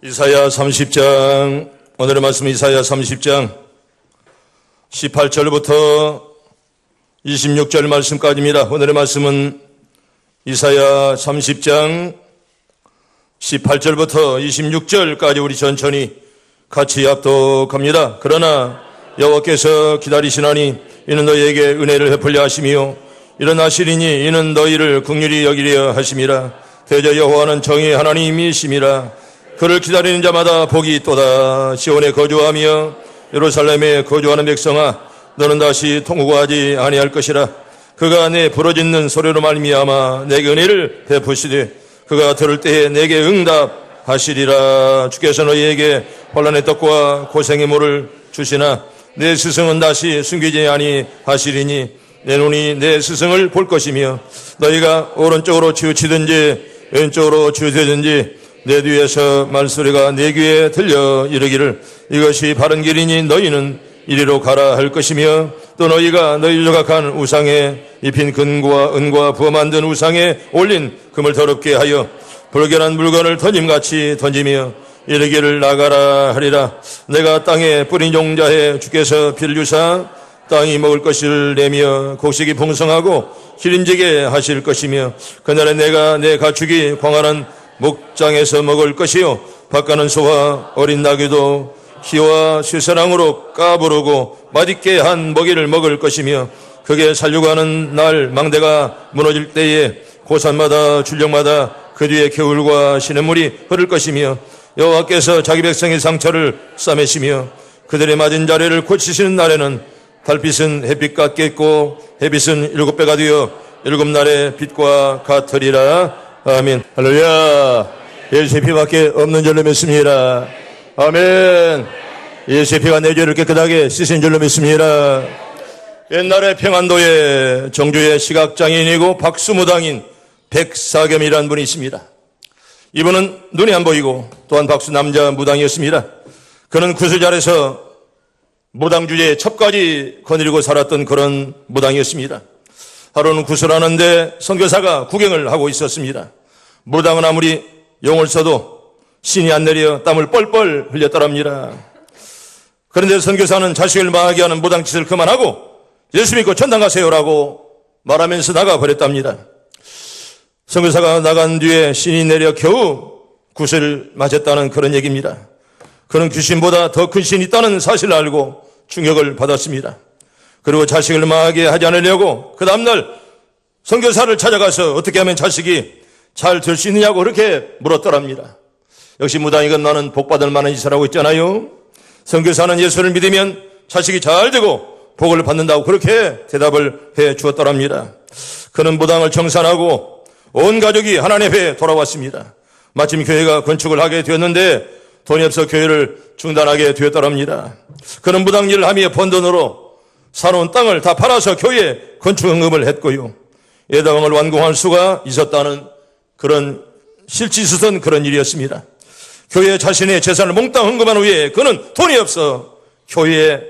이사야 30장, 오늘의 말씀은 이사야 30장 18절부터 26절 말씀까지입니다. 오늘의 말씀은 이사야 30장 18절부터 26절까지 우리 천천히 같이 합독합니다. 그러나 여호와께서 기다리시나니 이는 너희에게 은혜를 베풀려 하시며 일어나시리니 이는 너희를 긍휼히 여기려 하심이라. 대저 여호와는 정의의 하나님이심이라. 그를 기다리는 자마다 복이 있도다. 시온에 거주하며 예루살렘에 거주하는 백성아, 너는 다시 통곡하지 아니할 것이라. 그가 내 부르짖는 소리로 말미암아 내게 은혜를 베푸시되 그가 들을 때에 내게 응답하시리라. 주께서 너희에게 혼란의 떡과 고생의 물을 주시나 내 스승은 다시 숨기지 아니하시리니 내 눈이 내 스승을 볼 것이며 너희가 오른쪽으로 치우치든지 왼쪽으로 치우치든지 내 뒤에서 말소리가 내 귀에 들려 이르기를 이것이 바른 길이니 너희는 이리로 가라 할 것이며 또 너희가 너희 조각한 우상에 입힌 금과 은과 부어 만든 우상에 올린 금을 더럽게 하여 불결한 물건을 던짐같이 던지며 이르기를 나가라 하리라. 내가 땅에 뿌린 종자에 주께서 비를 주사 땅이 먹을 것을 내며 곡식이 풍성하고 기름지게 하실 것이며 그날에 내가 내 가축이 광활한 목장에서 먹을 것이요 밭가는 소와 어린 나귀도 기와 쇠사랑으로 까부르고 맛있게 한 먹이를 먹을 것이며 그게 살려고 하는 날 망대가 무너질 때에 고산마다 줄령마다 그 뒤에 겨울과 시냇물이 흐를 것이며 여호와께서 자기 백성의 상처를 싸매시며 그들의 맞은 자리를 고치시는 날에는 달빛은 햇빛 같겠고 햇빛은 7배가 되어 7날의 빛과 같으리라. 아멘. 할렐루야. 예수의 피밖에 없는 줄로 믿습니다. 아멘. 예수의 피가 내 죄를 깨끗하게 씻은 줄로 믿습니다. 옛날에 평안도에 정주의 시각장애인이고 박수무당인 백사겸이라는 분이 있습니다. 이분은 눈이 안 보이고 또한 박수 남자 무당이었습니다. 그는 구슬자리에서 무당 주제에 첩까지 거느리고 살았던 그런 무당이었습니다. 하루는 구슬하는데 선교사가 구경을 하고 있었습니다. 무당은 아무리 용을 써도 신이 안 내려 땀을 뻘뻘 흘렸더랍니다. 그런데 선교사는 자식을 망하게 하는 무당짓을 그만하고 예수 믿고 천당 가세요라고 말하면서 나가버렸답니다. 선교사가 나간 뒤에 신이 내려 겨우 구슬을 맞았다는 그런 얘기입니다. 그는 귀신보다 더 큰 신이 있다는 사실을 알고 충격을 받았습니다. 그리고 자식을 망하게 하지 않으려고 그 다음날 선교사를 찾아가서 어떻게 하면 자식이 잘 될 수 있느냐고 그렇게 물었더랍니다. 역시 무당이건 나는 복받을 만한 짓을 하고 있잖아요. 선교사는 예수를 믿으면 자식이 잘 되고 복을 받는다고 그렇게 대답을 해 주었더랍니다. 그는 무당을 청산하고 온 가족이 하나님 앞에 돌아왔습니다. 마침 교회가 건축을 하게 되었는데 돈이 없어 교회를 중단하게 되었더랍니다. 그는 무당 일을 하며 번 돈으로 사놓은 땅을 다 팔아서 교회 건축 헌금을 했고요. 예당을 완공할 수가 있었다는 그런 실지 있었던 그런 일이었습니다. 교회 자신의 재산을 몽땅 헌금한 후에 그는 돈이 없어 교회에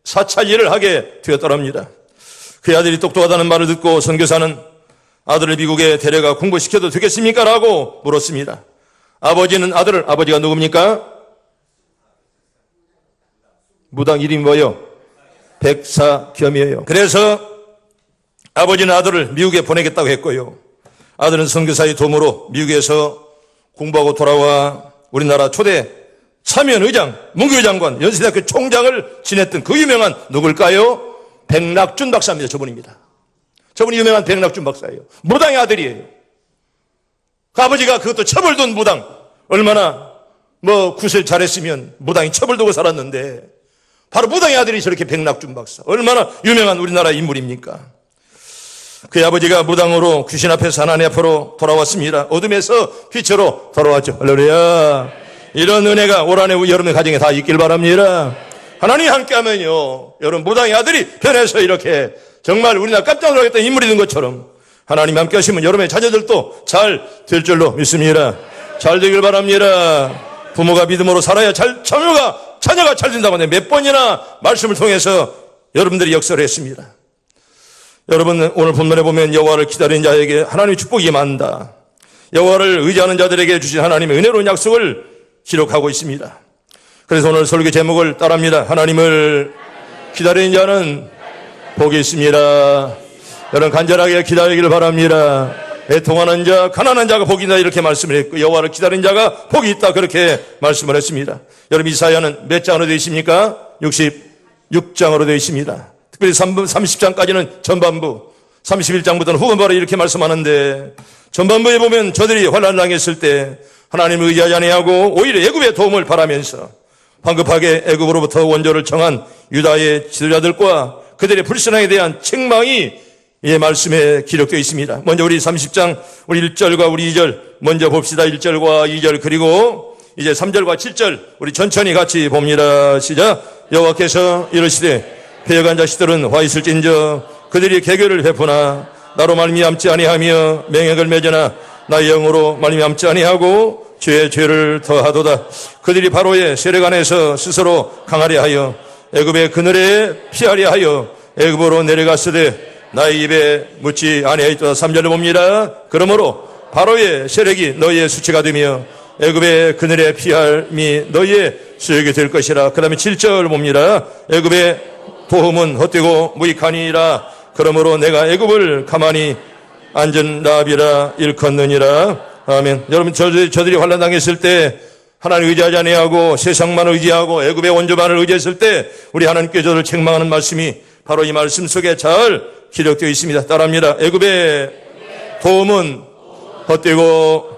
사찰 일을 하게 되었더랍니다. 그의 아들이 똑똑하다는 말을 듣고 선교사는 아들을 미국에 데려가 공부시켜도 되겠습니까? 라고 물었습니다. 아버지는 아버지가 누굽니까? 무당 이름이 뭐예요? 백사겸이에요. 그래서 아버지는 아들을 미국에 보내겠다고 했고요. 아들은 선교사의 도움으로 미국에서 공부하고 돌아와 우리나라 초대 참여의장, 문교회 장관, 연세대학교 총장을 지냈던 그 유명한 누굴까요? 백낙준 박사입니다. 저분입니다. 저분이 유명한 백낙준 박사예요. 무당의 아들이에요. 그 아버지가 그것도 첩을 둔 무당. 얼마나 구슬 잘했으면 무당이 첩을 두고 살았는데 바로 무당의 아들이 저렇게 백낙준 박사. 얼마나 유명한 우리나라 인물입니까? 그의 아버지가 무당으로 귀신 앞에서 하나님 앞으로 돌아왔습니다. 어둠에서 빛으로 돌아왔죠. 할렐루야. 이런 은혜가 올 한해 여러분의 가정에 다 있길 바랍니다. 하나님이 함께하면요, 여러분 무당의 아들이 변해서 이렇게 정말 우리나라 깜짝 놀라겠다는 인물이 된 것처럼 하나님 함께 하시면 여러분의 자녀들도 잘 될 줄로 믿습니다. 잘 되길 바랍니다. 부모가 믿음으로 살아야 자녀가 잘 된다고 몇 번이나 말씀을 통해서 여러분들이 역설을 했습니다. 여러분 오늘 본문에 보면 여호와를 기다리는 자에게 하나님의 축복이 임한다. 여호와를 의지하는 자들에게 주신 하나님의 은혜로운 약속을 기록하고 있습니다. 그래서 오늘 설교 제목을 따라합니다. 하나님을 기다리는 자는 복이 있습니다. 여러분 간절하게 기다리기를 바랍니다. 애통하는 자, 가난한 자가 복이 있다 이렇게 말씀을 했고 여호와를 기다리는 자가 복이 있다 그렇게 말씀을 했습니다. 여러분 이사야는 몇 장으로 되어 있습니까? 66장으로 되어 있습니다. 특별히 30장까지는 전반부, 31장부터는 후반부로 이렇게 말씀하는데 전반부에 보면 저들이 환난을 당했을 때 하나님을 의지하지 아니하고 오히려 애굽의 도움을 바라면서 황급하게 애굽으로부터 원조를 청한 유다의 지도자들과 그들의 불신앙에 대한 책망이 이 말씀에 기록되어 있습니다. 먼저 우리 30장 우리 1절과 우리 2절 먼저 봅시다. 1절과 2절 그리고 이제 3절과 7절 우리 천천히 같이 봅니다. 시작. 여호와께서 이르시되 패역한 자식들은 화 있을진저 그들이 개교를 베푸나 나로 말미암지 아니하며 맹약을 맺으나 나의 영으로 말미암지 아니하고 죄의 죄를 더하도다. 그들이 바로의 세력 안에서 스스로 강하려 하여 애굽의 그늘에 피하려 하여 애굽으로 내려갔으되 나의 입에 묻지 아니하였도다. 3절을 봅니다. 그러므로 바로의 세력이 너희의 수치가 되며 애굽의 그늘에 피함이 너희의 수욕이 될 것이라. 그 다음에 7절 봅니다. 애굽의 도움은 헛되고 무익하니라. 그러므로 내가 애굽을 가만히 앉은 나비라 일컫느니라. 아멘. 여러분 저들이 환난 당했을 때 하나님 의지하지 아니하고 세상만 의지하고 애굽의 원조만을 의지했을 때 우리 하나님께 저를 책망하는 말씀이 바로 이 말씀 속에 잘 기록되어 있습니다. 따라합니다. 애굽의 도움은 헛되고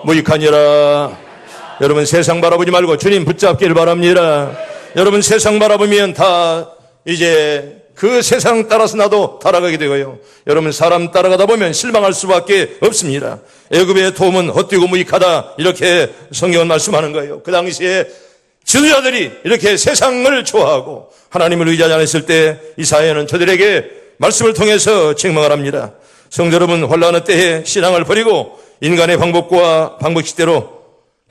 무익하니라. 여러분 세상 바라보지 말고 주님 붙잡기를 바랍니다. 여러분 세상 바라보면 다 이제 그 세상 따라서 나도 따라가게 되고요. 여러분 사람 따라가다 보면 실망할 수밖에 없습니다. 애굽의 도움은 헛되고 무익하다 이렇게 성경은 말씀하는 거예요. 그 당시에 지도자들이 이렇게 세상을 좋아하고 하나님을 의지하지 않았을 때 이사야는 저들에게 말씀을 통해서 책망을 합니다. 성도 여러분 환난의 때에 신앙을 버리고 인간의 방법과 방법식대로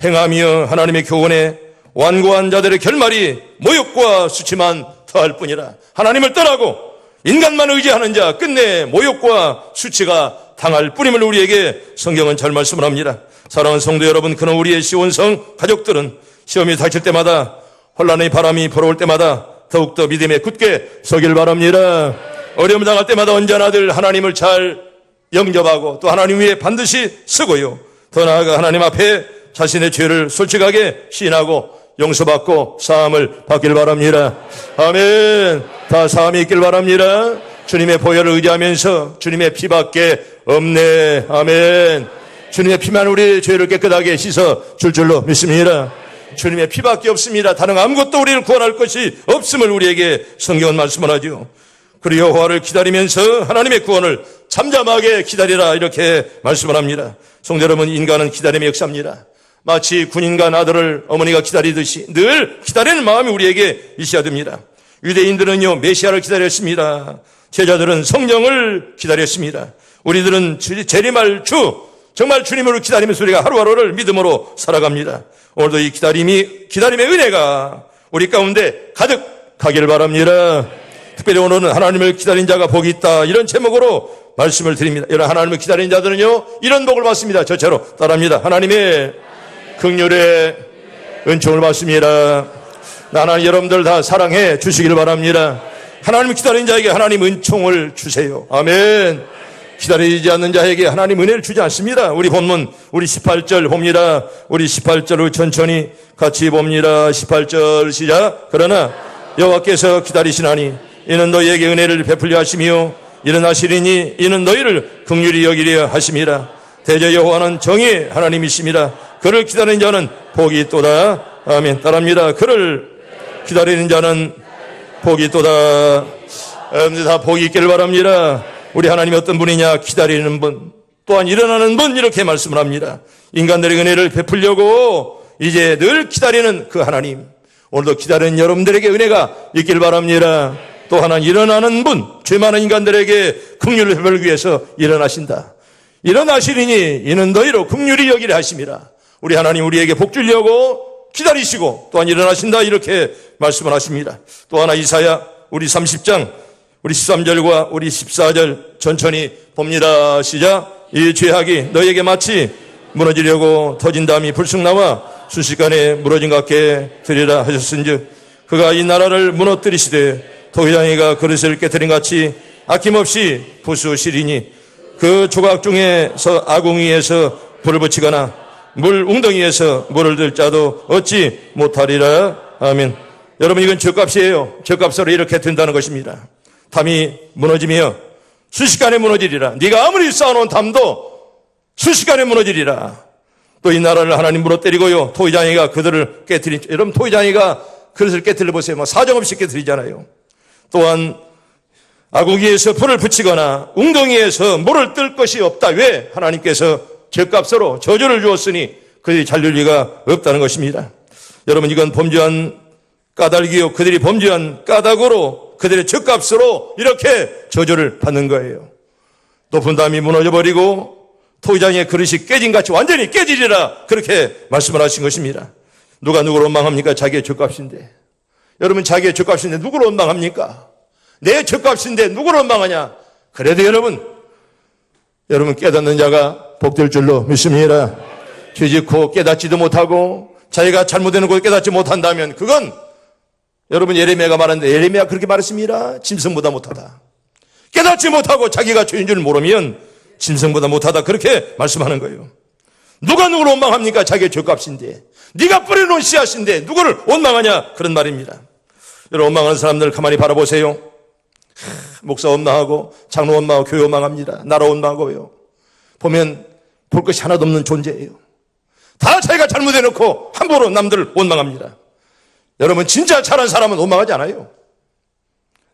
행하며 하나님의 교훈에 완고한 자들의 결말이 모욕과 수치만 더할 뿐이라. 하나님을 떠나고 인간만 의지하는 자 끝내 모욕과 수치가 당할 뿐임을 우리에게 성경은 잘 말씀을 합니다. 사랑하는 성도 여러분, 그는 우리의 시온성 가족들은 시험이 닥칠 때마다 혼란의 바람이 불어올 때마다 더욱더 믿음에 굳게 서길 바랍니다. 어려움을 당할 때마다 언제나 늘 하나님을 잘 영접하고 또 하나님 위에 반드시 서고요. 더 나아가 하나님 앞에 자신의 죄를 솔직하게 시인하고 용서받고 사함을 받길 바랍니다. 아멘. 다 사함이 있길 바랍니다. 주님의 보혈을 의지하면서 주님의 피밖에 없네. 아멘. 주님의 피만 우리의 죄를 깨끗하게 씻어 줄 줄로 믿습니다. 주님의 피밖에 없습니다. 다른 아무것도 우리를 구원할 것이 없음을 우리에게 성경은 말씀을 하죠. 그리고 여호와를 기다리면서 하나님의 구원을 잠잠하게 기다리라 이렇게 말씀을 합니다. 성도 여러분, 인간은 기다림의 역사입니다. 마치 군인과 아들을 어머니가 기다리듯이 늘 기다리는 마음이 우리에게 있어야 됩니다. 유대인들은요 메시아를 기다렸습니다. 제자들은 성령을 기다렸습니다. 우리들은 재림할 주 정말 주님을 기다리면서 우리가 하루하루를 믿음으로 살아갑니다. 오늘도 이 기다림의 은혜가 우리 가운데 가득하기를 바랍니다. 특별히 오늘은 하나님을 기다린 자가 복이 있다 이런 제목으로 말씀을 드립니다. 이런 하나님을 기다린 자들은요 이런 복을 받습니다. 저처럼 따라합니다. 하나님의 긍휼의 은총을 받습니다. 하나님 여러분들 다 사랑해 주시기를 바랍니다. 하나님을 기다린 자에게 하나님 은총을 주세요. 아멘. 기다리지 않는 자에게 하나님 은혜를 주지 않습니다. 우리 본문 우리 18절 봅니다. 우리 18절을 천천히 같이 봅니다. 18절 시작. 그러나 여호와께서 기다리시나니 이는 너희에게 은혜를 베풀려 하시며 일어나시리니 이는 너희를 긍휼히 여기려 하심이라. 대저 여호와는 정의의 하나님이십니다. 그를 기다리는 자는 복이 있도다. 아멘. 따라합니다. 그를 기다리는 자는 복이 있도다. 여러분들 다 복이 있기를 바랍니다. 우리 하나님이 어떤 분이냐? 기다리는 분, 또한 일어나는 분 이렇게 말씀을 합니다. 인간들의 은혜를 베풀려고 이제 늘 기다리는 그 하나님, 오늘도 기다리는 여러분들에게 은혜가 있길 바랍니다. 또 하나 일어나는 분, 죄 많은 인간들에게 긍휼을 베풀기 위해서 일어나신다. 일어나시리니 이는 너희로 긍휼히 여기려 하심이라. 우리 하나님 우리에게 복 주려고 기다리시고 또한 일어나신다 이렇게 말씀을 하십니다. 또 하나 이사야 우리 30장 우리 13절과 우리 14절 천천히 봅니다. 시작. 이 죄악이 너희에게 마치 무너지려고 터진 담이 불쑥 나와 순식간에 무너진 것 같게 되리라 하셨은즉 그가 이 나라를 무너뜨리시되 토기장이가 그릇을 깨뜨린 같이 아낌없이 부수시리니 그 조각 중에서 아궁이에서 불을 붙이거나 물 웅덩이에서 물을 들 자도 얻지 못하리라. 아멘. 여러분, 이건 죗값이에요. 죗값으로 이렇게 된다는 것입니다. 담이 무너지며 순식간에 무너지리라. 네가 아무리 쌓아놓은 담도 순식간에 무너지리라. 또 이 나라를 하나님 무너뜨리고요, 토기장이가 그들을 깨뜨린. 여러분, 토기장이가 그릇을 깨뜨려 보세요. 뭐 사정없이 깨뜨리잖아요. 또한 아궁이에서 불을 붙이거나 웅덩이에서 물을 뜰 것이 없다. 왜? 하나님께서 죗값으로 저주를 주었으니 그들이 잘릴 리가 없다는 것입니다. 여러분, 이건 범죄한 까닭이요, 그들이 범죄한 까닭으로 그들의 죗값으로 이렇게 저주를 받는 거예요. 높은 담이 무너져버리고 토기장의 그릇이 깨진같이 완전히 깨지리라, 그렇게 말씀을 하신 것입니다. 누가 누구를 원망합니까? 자기의 죗값인데. 여러분, 자기의 죗값인데 누구를 원망합니까? 내 죗값인데 누구를 원망하냐? 그래도 여러분 깨닫는 자가 복될 줄로 믿습니다. 죄짓고 깨닫지도 못하고 자기가 잘못되는 걸 깨닫지 못한다면 그건 여러분, 예레미야가 말하는데, 예레미야가 그렇게 말했습니다. 짐승보다 못하다. 깨닫지 못하고 자기가 죄인 줄 모르면 짐승보다 못하다, 그렇게 말씀하는 거예요. 누가 누구를 원망합니까? 자기의 죗값인데. 네가 뿌려놓은 씨앗인데 누구를 원망하냐, 그런 말입니다. 여러분, 원망하는 사람들 가만히 바라보세요. 목사 원망하고 장로 원망하고 교회 원망합니다. 나라 원망하고요. 보면 볼 것이 하나도 없는 존재예요. 다 자기가 잘못해놓고 함부로 남들을 원망합니다. 여러분, 진짜 잘한 사람은 원망하지 않아요.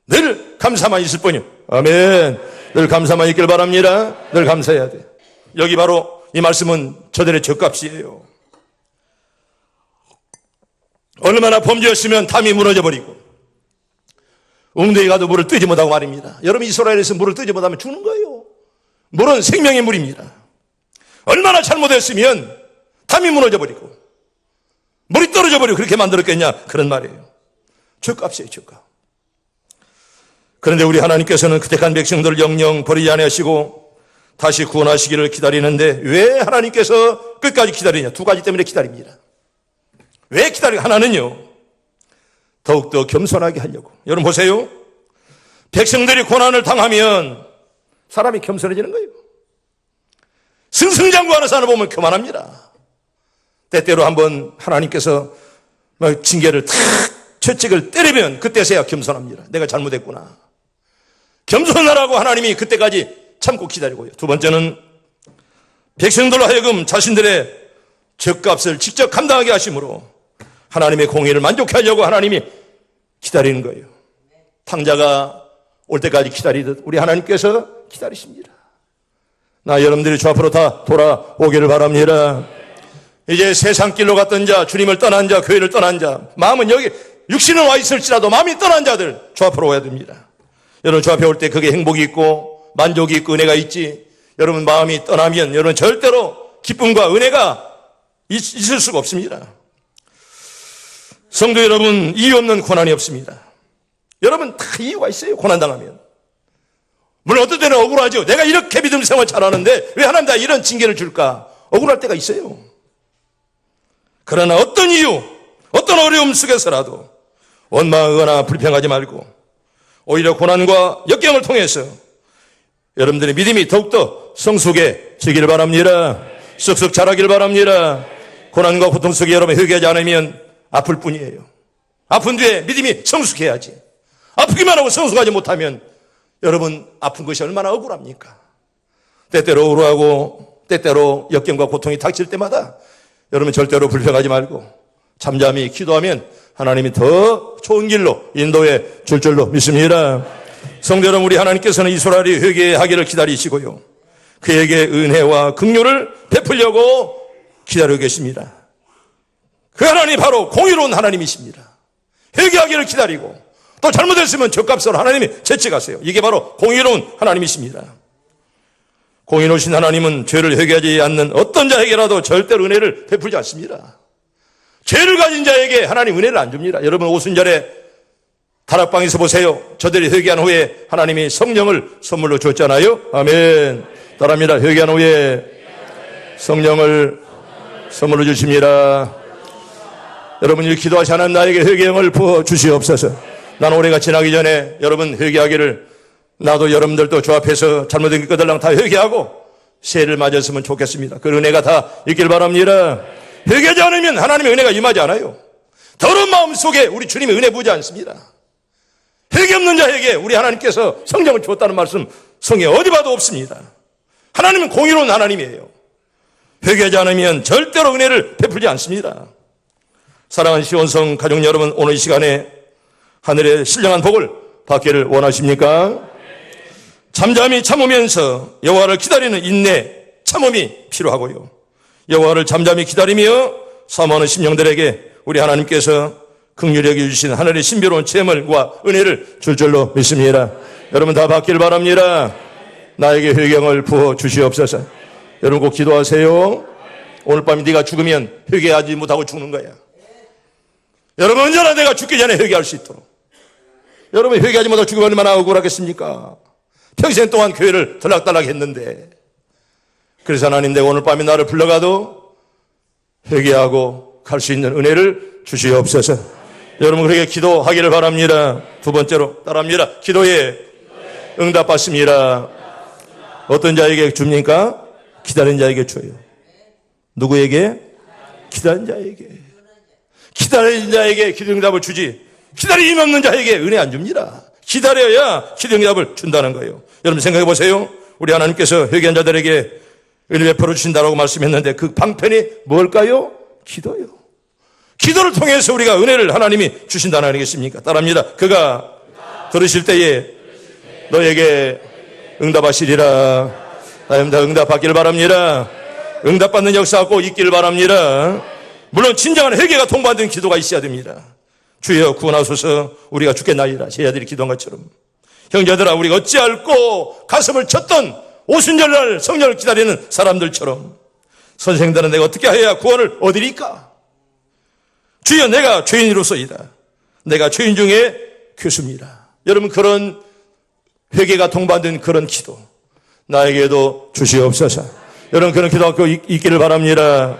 늘 감사만 있을 뿐이요. 아멘. 늘 감사만 있길 바랍니다. 늘 감사해야 돼. 여기 바로 이 말씀은 저들의 죗값이에요. 얼마나 범죄였으면 담이 무너져버리고 웅덩이 가도 물을 뜨지 못하고 말입니다. 여러분, 이스라엘에서 물을 뜨지 못하면 죽는 거예요. 물은 생명의 물입니다. 얼마나 잘못했으면 담이 무너져버리고 물이 떨어져버리고 그렇게 만들었겠냐, 그런 말이에요. 죗값이에요, 죗값. 그런데 우리 하나님께서는 그 택한 백성들을 영영 버리지 않으시고 다시 구원하시기를 기다리는데, 왜 하나님께서 끝까지 기다리냐? 두 가지 때문에 기다립니다. 왜 기다리냐? 하나는요, 더욱더 겸손하게 하려고. 여러분 보세요. 백성들이 고난을 당하면 사람이 겸손해지는 거예요. 승승장구하는 사람을 보면 교만합니다. 때때로 한번 하나님께서 징계를 탁 채찍을 때리면 그때서야 겸손합니다. 내가 잘못했구나. 겸손하라고 하나님이 그때까지 참고 기다리고요. 두 번째는 백성들로 하여금 자신들의 죗값을 직접 감당하게 하심으로 하나님의 공의를 만족해 하려고 하나님이 기다리는 거예요. 탕자가 올 때까지 기다리듯 우리 하나님께서 기다리십니다. 나 여러분들이 주 앞으로 다 돌아오기를 바랍니다. 이제 세상 길로 갔던 자, 주님을 떠난 자, 교회를 떠난 자, 마음은 여기 육신은 와 있을지라도 마음이 떠난 자들 주 앞으로 와야 됩니다. 여러분, 주 앞에 올 때 그게 행복이 있고 만족이 있고 은혜가 있지, 여러분 마음이 떠나면 여러분 절대로 기쁨과 은혜가 있을 수가 없습니다. 성도 여러분, 이유 없는 고난이 없습니다. 여러분, 다 이유가 있어요. 고난당하면. 물론 어떤 때는 억울하죠. 내가 이렇게 믿음 생활 잘하는데 왜 하나님 나 이런 징계를 줄까? 억울할 때가 있어요. 그러나 어떤 이유, 어떤 어려움 속에서라도 원망하거나 불평하지 말고 오히려 고난과 역경을 통해서 여러분들의 믿음이 더욱더 성숙해지기를 바랍니다. 쑥쑥 자라기를 바랍니다. 고난과 고통 속에 여러분 회개하지 않으면 아플 뿐이에요. 아픈 뒤에 믿음이 성숙해야지. 아프기만 하고 성숙하지 못하면 여러분 아픈 것이 얼마나 억울합니까? 때때로 억울하고 때때로 역경과 고통이 닥칠 때마다 여러분 절대로 불평하지 말고 잠잠히 기도하면 하나님이 더 좋은 길로 인도해 줄 줄로 믿습니다. 성도 여러분, 우리 하나님께서는 이스라엘이 회개하기를 기다리시고요, 그에게 은혜와 긍휼을 베풀려고 기다리고 계십니다. 그 하나님이 바로 공의로운 하나님이십니다. 회개하기를 기다리고 또 잘못했으면 죗값으로 하나님이 채찍하세요. 이게 바로 공의로운 하나님이십니다. 공의로우신 하나님은 죄를 회개하지 않는 어떤 자에게라도 절대로 은혜를 베풀지 않습니다. 죄를 가진 자에게 하나님 은혜를 안 줍니다. 여러분, 오순절에 다락방에서 보세요. 저들이 회개한 후에 하나님이 성령을 선물로 줬잖아요. 아멘. 따라합니다. 회개한 후에 성령을 선물로 주십니다. 여러분이 기도하시 하나님 나에게 회개형을 부어 주시옵소서. 나는 올해가 지나기 전에 여러분 회개하기를, 나도 여러분들도 주 앞에서 잘못된 것들랑 다 회개하고 새해를 맞았으면 좋겠습니다. 그 은혜가 다 있길 바랍니다. 회개하지 않으면 하나님의 은혜가 임하지 않아요. 더러운 마음 속에 우리 주님의 은혜 부지 않습니다. 회개 없는 자에게 우리 하나님께서 성령을 주었다는 말씀 성경에 어디 봐도 없습니다. 하나님은 공의로운 하나님이에요. 회개하지 않으면 절대로 은혜를 베풀지 않습니다. 사랑하는 시온성 가족 여러분, 오늘 이 시간에 하늘의 신령한 복을 받기를 원하십니까? 잠잠히 참으면서 여호와를 기다리는 인내, 참음이 필요하고요. 여호와를 잠잠히 기다리며 사모하는 심령들에게 우리 하나님께서 긍휼히 여겨주신 하늘의 신비로운 재물과 은혜를 줄 줄로 믿습니다. 여러분 다 받길 바랍니다. 나에게 회개형을 부어 주시옵소서. 여러분 꼭 기도하세요. 오늘 밤에 네가 죽으면 회개하지 못하고 죽는 거야. 여러분 언제나 내가 죽기 전에 회개할 수 있도록. 여러분 회개하지 못하고 죽으면 얼마나 억울하겠습니까? 평생 동안 교회를 들락달락 했는데. 그래서 하나님, 내가 오늘 밤에 나를 불러가도 회개하고 갈 수 있는 은혜를 주시옵소서. 여러분 그렇게 기도하기를 바랍니다. 두 번째로 따라합니다. 기도에 응답받습니다. 어떤 자에게 줍니까? 기다린 자에게 줘요. 누구에게? 기다린 자에게. 기다린 자에게 기도 응답을 주지, 기다림이 없는 자에게 은혜 안 줍니다. 기다려야 기도 응답을 준다는 거예요. 여러분 생각해 보세요. 우리 하나님께서 회개한 자들에게 은혜 베풀어 주신다고 말씀했는데 그 방편이 뭘까요? 기도요. 기도를 통해서 우리가 은혜를 하나님이 주신다는 아니겠습니까? 따라합니다. 그가 들으실 때에 너에게 응답하시리라. 나입니다. 응답받기를 바랍니다. 응답받는 역사가 꼭 있기를 바랍니다. 물론 진정한 회개가 통과된 기도가 있어야 됩니다. 주여 구원하소서, 우리가 죽겠나이다. 제 아들이 기도한 것처럼. 형제들아, 우리가 어찌할꼬 가슴을 쳤던 오순절날 성령을 기다리는 사람들처럼 선생들은 내가 어떻게 해야 구원을 얻으리까? 주여, 내가 죄인으로서이다. 내가 죄인 중에 교수입니다. 여러분 그런 회개가 통과된 그런 기도 나에게도 주시옵소서. 여러분 그런 기도가 있기를 바랍니다.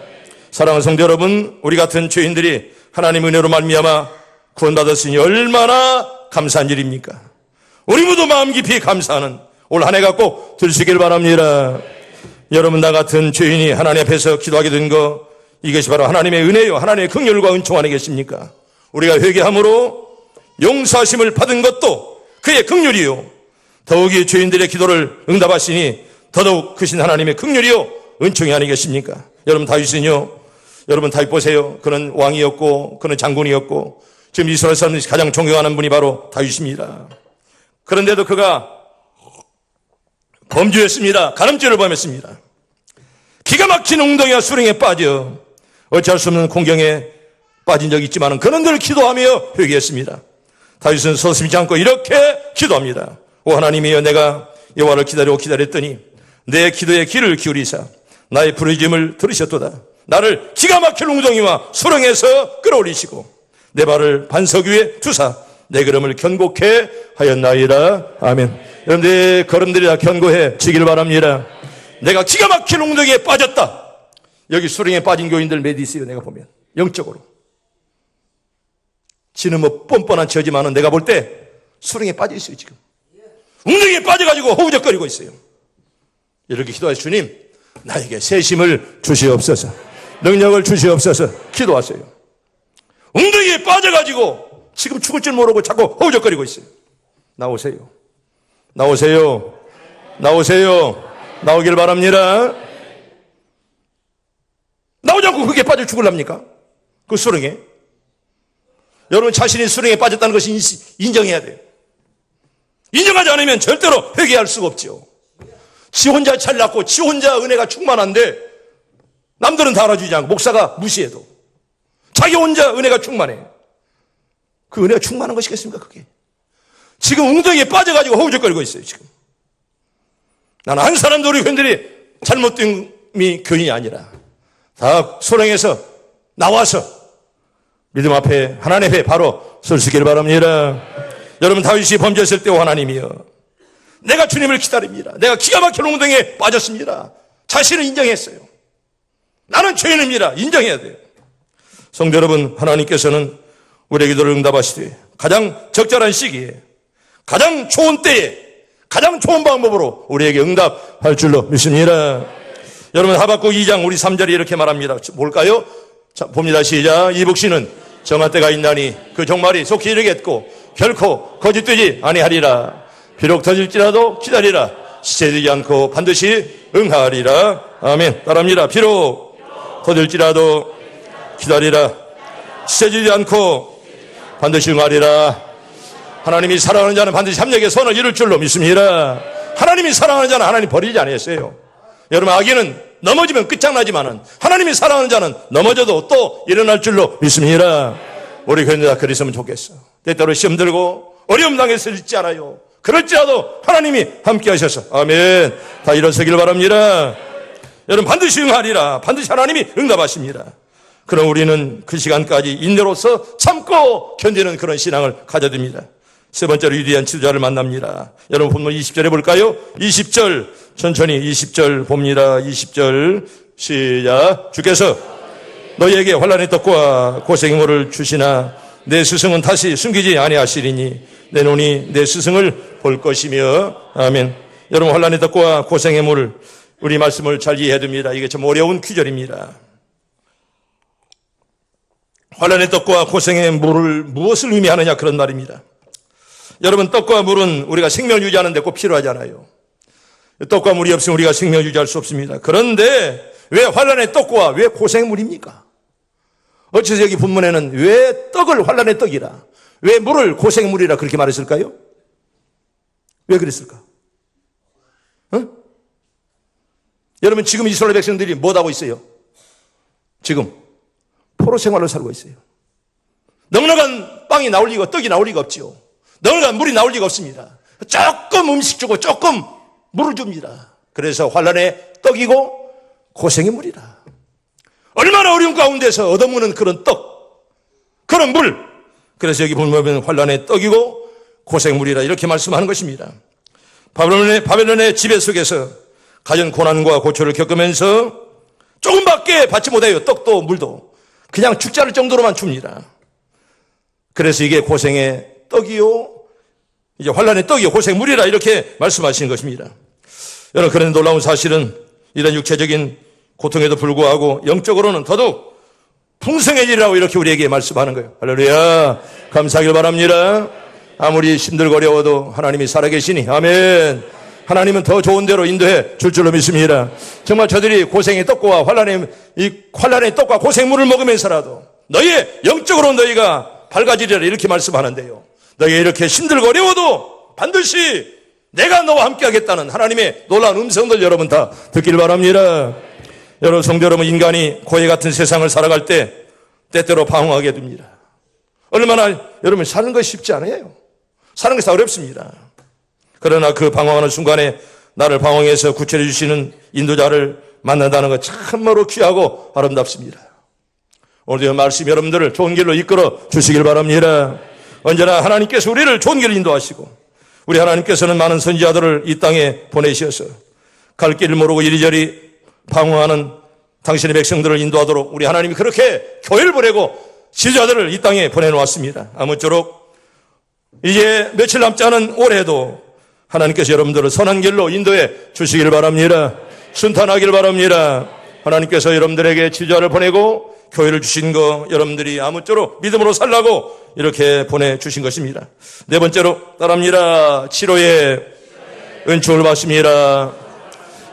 사랑하는 성도 여러분, 우리 같은 죄인들이 하나님의 은혜로 말미암아 구원받았으니 얼마나 감사한 일입니까? 우리 모두 마음 깊이 감사하는 올 한 해가 꼭 될 수 있기를 바랍니다. 여러분 나 같은 죄인이 하나님 앞에서 기도하게 된 거, 이것이 바로 하나님의 은혜요, 하나님의 긍휼과 은총 아니겠습니까? 우리가 회개함으로 용서하심을 받은 것도 그의 긍휼이요, 더욱이 죄인들의 기도를 응답하시니 더더욱 크신 하나님의 긍휼이요 은총이 아니겠습니까? 여러분 다윗은요, 여러분 다윗 보세요. 그는 왕이었고 그는 장군이었고 지금 이스라엘 사람들이 가장 존경하는 분이 바로 다윗입니다. 그런데도 그가 범죄했습니다. 간음죄를 범했습니다. 기가 막힌 웅덩이와 수렁에 빠져 어찌할 수 없는 공경에 빠진 적이 있지만 그는 늘 기도하며 회개했습니다. 다윗은 서슴지 않고 이렇게 기도합니다. 오 하나님이여, 내가 여호와를 기다렸더니 내 기도에 귀를 기울이사 나의 부르짖음을 들으셨도다. 나를 기가 막힌 웅덩이와 수렁에서 끌어올리시고 내 발을 반석 위에 두사 내 걸음을 견고케 하였나이다. 아멘. 여러분 내 걸음들이 다 견고해지길 바랍니다. 내가 기가 막힌 웅덩이에 빠졌다. 여기 수렁에 빠진 교인들 몇 있어요. 내가 보면 영적으로 지는 뭐 뻔뻔한 처지만은 내가 볼 때 수렁에 빠져 있어요. 지금 웅덩이에 빠져가지고 허우적거리고 있어요. 이렇게 기도하시, 주님 나에게 새심을 주시옵소서, 능력을 주시옵소서. 기도하세요. 웅덩이에 빠져가지고 지금 죽을 줄 모르고 자꾸 허우적거리고 있어요. 나오세요. 나오세요. 나오세요. 나오길 바랍니다. 나오지 않고 그게 빠져 죽을랍니까? 그 수렁에. 여러분 자신이 수렁에 빠졌다는 것이 인정해야 돼요. 인정하지 않으면 절대로 회개할 수가 없죠. 지 혼자 잘났고 지 혼자 은혜가 충만한데 남들은 다 알아주지 않고 목사가 무시해도 자기 혼자 은혜가 충만해. 그 은혜가 충만한 것이겠습니까? 그게 지금 웅덩이에 빠져가지고 허우적거리고 있어요. 지금 나는 한 사람도 우리 교인들이 잘못됨이 교인이 아니라 다 소령에서 나와서 믿음 앞에 하나님 앞에 바로 설 수 있기를 바랍니다. 여러분 다윗이 범죄했을 때 하나님이여, 내가 주님을 기다립니다. 내가 기가 막힌 웅덩이에 빠졌습니다. 자신을 인정했어요. 나는 죄인입니다. 인정해야 돼요. 성도 여러분, 하나님께서는 우리의 기도를 응답하시되 가장 적절한 시기에 가장 좋은 때에 가장 좋은 방법으로 우리에게 응답할 줄로 믿습니다. 여러분, 하박국 2장 우리 3절이 이렇게 말합니다. 뭘까요? 자, 봅니다. 시작. 이복신은 정한 때가 있나니 그 종말이 속히 이르겠고 결코 거짓되지 아니하리라. 비록 터질지라도 기다리라. 시체되지 않고 반드시 응하리라. 아멘. 따라합니다. 비록 터질지라도 기다리라. 시체되지 않고 반드시 응하리라. 하나님이 사랑하는 자는 반드시 합력의 선을 이룰 줄로 믿습니다. 하나님이 사랑하는 자는 하나님 버리지 않으셨어요. 여러분, 악인은 넘어지면 끝장나지만은 하나님이 사랑하는 자는 넘어져도 또 일어날 줄로 믿습니다. 우리 교인들 다 그랬으면 좋겠어. 때때로 시험 들고 어려움 당해서 있지 않아요. 그럴지라도 하나님이 함께 하셔서 아멘. 다 일어서길 바랍니다. 여러분, 반드시 응하리라. 반드시 하나님이 응답하십니다. 그럼 우리는 그 시간까지 인내로서 참고 견디는 그런 신앙을 가져야 됩니다. 세 번째로 위대한 지도자를 만납니다. 여러분, 본문 20절에 볼까요? 20절 천천히 20절 봅니다. 20절 시작. 주께서 너희에게 환난의 떡과 고생의 물을 주시나 내 스승은 다시 숨기지 아니하시리니 내 눈이 내 스승을 볼 것이며 아멘. 여러분, 환난의 떡과 고생의 물, 우리 말씀을 잘 이해해야 됩니다. 이게 참 어려운 귀절입니다. 환난의 떡과 고생의 물을 무엇을 의미하느냐 그런 말입니다. 여러분, 떡과 물은 우리가 생명을 유지하는 데 꼭 필요하잖아요. 떡과 물이 없으면 우리가 생명을 유지할 수 없습니다. 그런데 왜 환난의 떡과 왜 고생의 물입니까? 어째서 여기 본문에는 왜 떡을 환난의 떡이라, 왜 물을 고생의 물이라 그렇게 말했을까요? 왜 그랬을까? 여러분, 지금 이스라엘 백성들이 뭐 하고 있어요? 지금 포로 생활을 살고 있어요. 넉넉한 빵이 나올 리가, 떡이 나올 리가 없지요. 넉넉한 물이 나올 리가 없습니다. 조금 음식 주고 조금 물을 줍니다. 그래서 환난의 떡이고 고생의 물이라. 얼마나 어려운 가운데서 얻어먹는 그런 떡, 그런 물. 그래서 여기 보면 환난의 떡이고 고생의 물이라 이렇게 말씀하는 것입니다. 바벨론의 지배 속에서 가진 고난과 고초를 겪으면서 조금밖에 받지 못해요. 떡도 물도. 그냥 죽지 않을 정도로만 줍니다. 그래서 이게 고생의 떡이요, 이제 환난의 떡이요, 고생의 물이라 이렇게 말씀하시는 것입니다. 여러분, 그런 놀라운 사실은 이런 육체적인 고통에도 불구하고 영적으로는 더더욱 풍성해지라고 이렇게 우리에게 말씀하는 거예요. 할렐루야. 감사하길 바랍니다. 아무리 힘들고 어려워도 하나님이 살아계시니 아멘. 하나님은 더 좋은 대로 인도해 줄 줄로 믿습니다. 정말 저들이 고생의 떡과 환난의 떡과 고생물을 먹으면서라도 너희의 영적으로 너희가 밝아지리라 이렇게 말씀하는데요. 너희가 이렇게 힘들고 어려워도 반드시 내가 너와 함께 하겠다는 하나님의 놀라운 음성들 여러분 다 듣길 바랍니다. 여러분, 성도 여러분, 인간이 고해 같은 세상을 살아갈 때 때때로 방황하게 됩니다. 얼마나 여러분 사는 것이 쉽지 않아요. 사는 것이 어렵습니다. 그러나 그 방황하는 순간에 나를 방황해서 구출해 주시는 인도자를 만난다는 것 참으로 귀하고 아름답습니다. 오늘도 말씀 여러분들을 좋은 길로 이끌어 주시길 바랍니다. 언제나 하나님께서 우리를 좋은 길로 인도하시고 우리 하나님께서는 많은 선지자들을 이 땅에 보내셔서 갈 길을 모르고 이리저리 방황하는 당신의 백성들을 인도하도록 우리 하나님이 그렇게 교회를 보내고 지도자들을 이 땅에 보내놓았습니다. 아무쪼록 이제 며칠 남지 않은 올해도 하나님께서 여러분들을 선한 길로 인도해 주시기를 바랍니다. 순탄하기를 바랍니다. 하나님께서 여러분들에게 지도자를 보내고 교회를 주신 거 여러분들이 아무쪼록 믿음으로 살라고 이렇게 보내주신 것입니다. 네 번째로 따라합니다. 치료의 은총을 받습니다.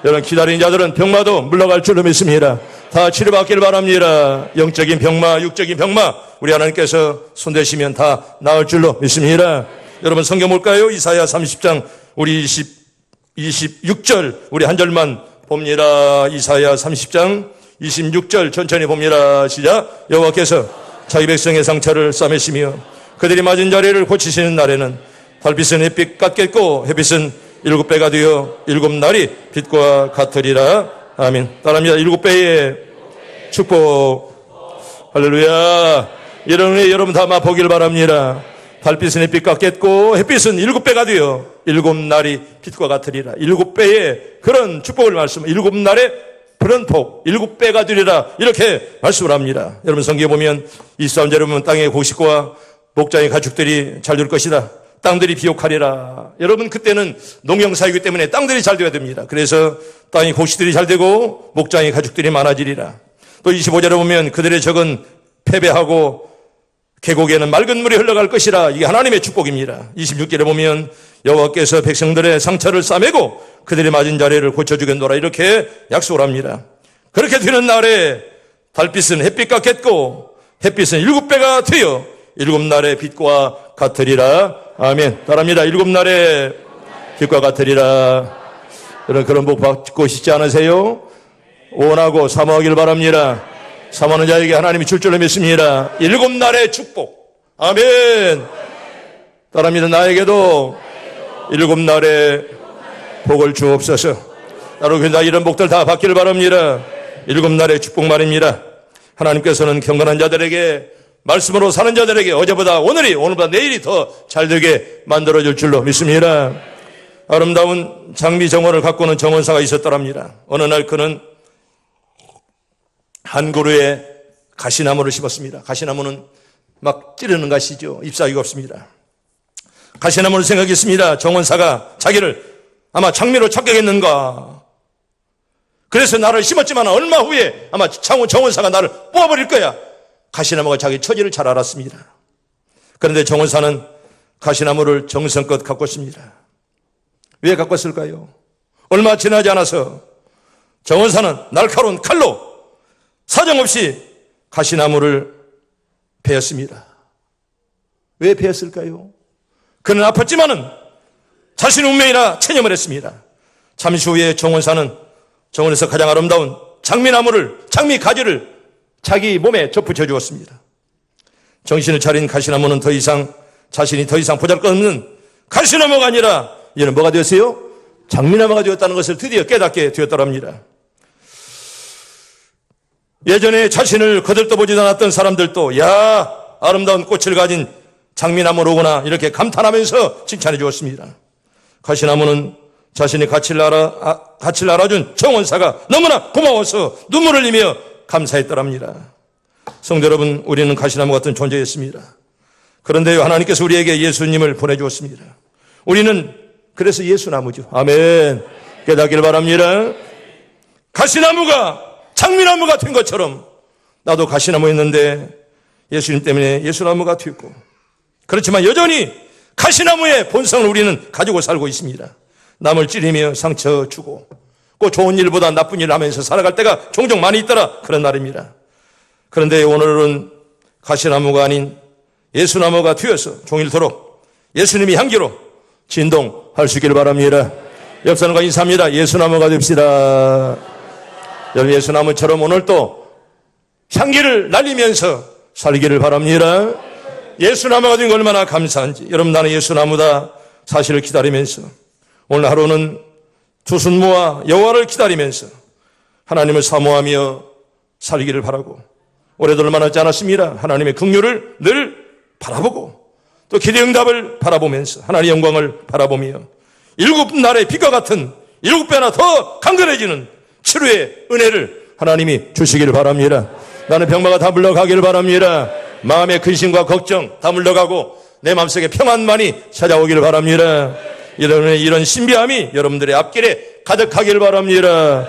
여러분, 기다리는 자들은 병마도 물러갈 줄로 믿습니다. 다 치료받기를 바랍니다. 영적인 병마, 육적인 병마 우리 하나님께서 손대시면 다 나을 줄로 믿습니다. 여러분, 성경 볼까요? 이사야 30장 우리 26절 우리 한 절만 봅니다. 이사야 30장 26절 천천히 봅니다. 시작. 여호와께서 자기 백성의 상처를 싸매시며 그들이 맞은 자리를 고치시는 날에는 달빛은 햇빛 같겠고 햇빛은 7배가 되어 7날이 빛과 같으리라. 아멘. 따라합니다. 7배의 축복. 할렐루야. 이런 은혜 여러분 다 맛보길 바랍니다. 달빛은 햇빛 같겠고 햇빛은 7배가 되어 7날이 빛과 같으리라. 7배의 그런 축복을 말씀. 7날의 그런 복 7배가 되리라 이렇게 말씀을 합니다. 여러분 성경에 보면 이스라엘 보면 땅의 곡식과 목장의 가축들이 잘 될 것이다. 땅들이 비옥하리라. 여러분 그때는 농경사이기 때문에 땅들이 잘 되어야 됩니다. 그래서 땅의 곡식들이 잘 되고 목장의 가축들이 많아지리라. 또 25절에 보면 그들의 적은 패배하고 계곡에는 맑은 물이 흘러갈 것이라. 이게 하나님의 축복입니다. 26절에 보면 여호와께서 백성들의 상처를 싸매고 그들이 맞은 자리를 고쳐주겠노라 이렇게 약속을 합니다. 그렇게 되는 날에 달빛은 햇빛 같겠고 햇빛은 7배가 되어 7날의 빛과 같으리라. 아멘. 따라합니다. 7날의 빛과 같으리라. 여러분 그런 복 받고 싶지 않으세요? 원하고 사모하길 바랍니다. 사모하는 자에게 하나님이 줄 줄로 믿습니다. 7날의 축복. 아멘. 따라합니다. 나에게도 7날의 복을 주옵소서. 여러분 이런 복들 다 받기를 바랍니다. 7날의 축복 말입니다. 하나님께서는 경건한 자들에게 말씀으로 사는 자들에게 어제보다 오늘보다 내일이 더 잘되게 만들어줄 줄로 믿습니다. 아름다운 장미 정원을 가꾸는 정원사가 있었더랍니다. 어느 날 그는 한 그루에 가시나무를 심었습니다. 가시나무는 막 찌르는 것이죠. 잎사귀가 없습니다. 가시나무를 생각했습니다. 정원사가 자기를 아마 장미로 착각했는가. 그래서 나를 심었지만 얼마 후에 아마 정원사가 나를 뽑아버릴 거야. 가시나무가 자기 처지를 잘 알았습니다. 그런데 정원사는 가시나무를 정성껏 가꿨습니다. 왜 가꿨을까요? 얼마 지나지 않아서 정원사는 날카로운 칼로 사정없이 가시나무를 베었습니다. 왜 베었을까요? 그는 아팠지만은 자신의 운명이나 체념을 했습니다. 잠시 후에 정원사는 정원에서 가장 아름다운 장미 가지를 자기 몸에 접붙여 주었습니다. 정신을 차린 가시나무는 자신이 더 이상 보잘것없는 가시나무가 아니라 이제는 뭐가 되었어요? 장미나무가 되었다는 것을 드디어 깨닫게 되었더랍니다. 예전에 자신을 거들떠보지도 않았던 사람들도 야 아름다운 꽃을 가진 장미나무로구나 이렇게 감탄하면서 칭찬해 주었습니다. 가시나무는 자신의 가치를 알아준 정원사가 너무나 고마워서 눈물을 흘리며 감사했더랍니다. 성도 여러분, 우리는 가시나무 같은 존재였습니다. 그런데요, 하나님께서 우리에게 예수님을 보내주었습니다. 우리는 그래서 예수나무죠. 아멘. 깨닫기를 바랍니다. 가시나무가 장미나무가 된 것처럼 나도 가시나무였는데 예수님 때문에 예수나무가 되었고, 그렇지만 여전히 가시나무의 본성을 우리는 가지고 살고 있습니다. 남을 찌르며 상처 주고 꼭 좋은 일보다 나쁜 일을 하면서 살아갈 때가 종종 많이 있더라 그런 날입니다. 그런데 오늘은 가시나무가 아닌 예수나무가 되어서 종일토록 예수님의 향기로 진동할 수 있기를 바랍니다. 옆 사람과 인사합니다. 예수나무가 됩시다. 여러분 예수나무처럼 오늘도 향기를 날리면서 살기를 바랍니다. 예수나무가 된 거 얼마나 감사한지. 여러분 나는 예수나무다 사실을 기다리면서 오늘 하루는 두 손 모아 여호와를 기다리면서 하나님을 사모하며 살기를 바라고, 올해도 얼마 남지 않았습니다. 하나님의 긍휼을 늘 바라보고 또 기대 응답을 바라보면서 하나님의 영광을 바라보며 7날의 빛과 같은 7배나 더 강건해지는 치료의 은혜를 하나님이 주시기를 바랍니다. 나는 병마가 다 물러가기를 바랍니다. 마음의 근심과 걱정 다 물러가고 내 마음속에 평안만이 찾아오기를 바랍니다. 이런 신비함이 여러분들의 앞길에 가득하기를 바랍니다.